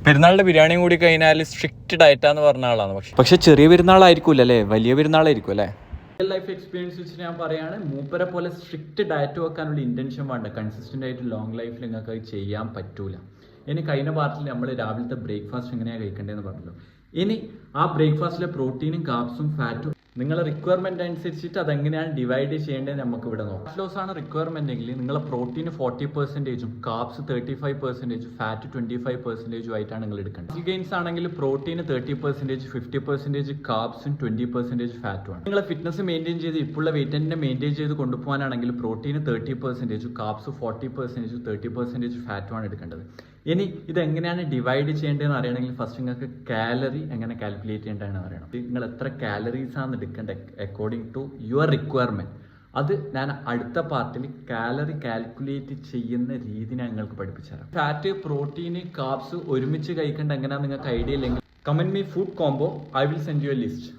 പെരുന്നാളിന്റെ ബിരിയാണിയും കൂടി കഴിഞ്ഞാൽ സ്ട്രിക്റ്റ് ഡയറ്റാന്ന് പറഞ്ഞ ആളാണ്. പക്ഷെ ചെറിയ പെരുന്നാളായിരിക്കും അല്ലേ, വലിയ പെരുന്നാളായിരിക്കും അല്ലേ. റിയൽ ലൈഫ് എക്സ്പീരിയൻസ് വെച്ച് ഞാൻ പറയാണ്, മൂപ്പരെ പോലെ സ്ട്രിക്റ്റ് ഡയറ്റ് വെക്കാനുള്ള ഇന്റൻഷൻ വേണ്ട. കൺസിസ്റ്റന്റ് ആയിട്ട് ലോങ് ലൈഫിൽ നിങ്ങൾക്ക് അത് ചെയ്യാൻ പറ്റൂല. ഇനി കഴിഞ്ഞ പാർട്ടിൽ നമ്മൾ രാവിലത്തെ ബ്രേക്ക്ഫാസ്റ്റ് എങ്ങനെയാണ് കഴിക്കേണ്ടതെന്ന് പറഞ്ഞല്ലോ. ഇനി ആ ബ്രേക്ക്ഫാസ്റ്റിലെ പ്രോട്ടീനും കാർബ്സും ഫാറ്റും നിങ്ങളെ റിക്വയർമെന്റ് അനുസരിച്ചിട്ട് അതെങ്ങനെയാണ് ഡിവൈഡ് ചെയ്യേണ്ടത് നമുക്ക് ഇവിടെ നോക്കാം. ഫാറ്റ് ലോസ് ആണ് റിക്വയർമെന്റ് എങ്കിൽ നിങ്ങളെ പ്രോട്ടീന് 40%, കാർബ്സ് 35%, ഫാറ്റ് 25% ആയിട്ടാണ് നിങ്ങൾ എടുക്കേണ്ടത്. മസിൽ ഗെയിൻസ് ആണെങ്കിൽ പ്രോട്ടീന് 30%, 50% കാർബ്സും 20% ഫാറ്റും ആണ്. നിങ്ങളെ ഫിറ്റ്നസ് മെയിൻറ്റെയിൻ ചെയ്ത് ഇപ്പോഴുള്ള വെയിറ്റ് തന്നെ മെയിൻറ്റെയിൻ ചെയ്ത് കൊണ്ടുപോകാനാണെങ്കിൽ പ്രോട്ടീന് 30%, കാർബ്സ് 40%, 30% ഫാറ്റും ആണ് എടുക്കേണ്ടത്. ഇനി ഇതെങ്ങനെയാണ് ഡിവൈഡ് ചെയ്യേണ്ടതെന്ന് അറിയണമെങ്കിൽ ഫസ്റ്റ് നിങ്ങൾക്ക് കാലറി എങ്ങനെ കാൽക്കുലേറ്റ് ചെയ്യേണ്ടതെന്ന് അറിയണം. നിങ്ങൾ എത്ര കാലറീസ് ആണ് എടുക്കേണ്ടത് അക്കോർഡിംഗ് ടു യുവർ റിക്വയർമെന്റ്. അത് ഞാൻ അടുത്ത പാർട്ടിൽ കാലറി കാൽക്കുലേറ്റ് ചെയ്യുന്ന രീതി ഞാൻ നിങ്ങൾക്ക് പഠിപ്പിച്ചു തരാം. ഫാറ്റ്, പ്രോട്ടീന്, കാർബ്സ് ഒരുമിച്ച് കഴിക്കേണ്ട എങ്ങനെയാണെന്ന് നിങ്ങൾക്ക് ഐഡിയ ഇല്ലെങ്കിൽ comment me food combo, I will send you A list.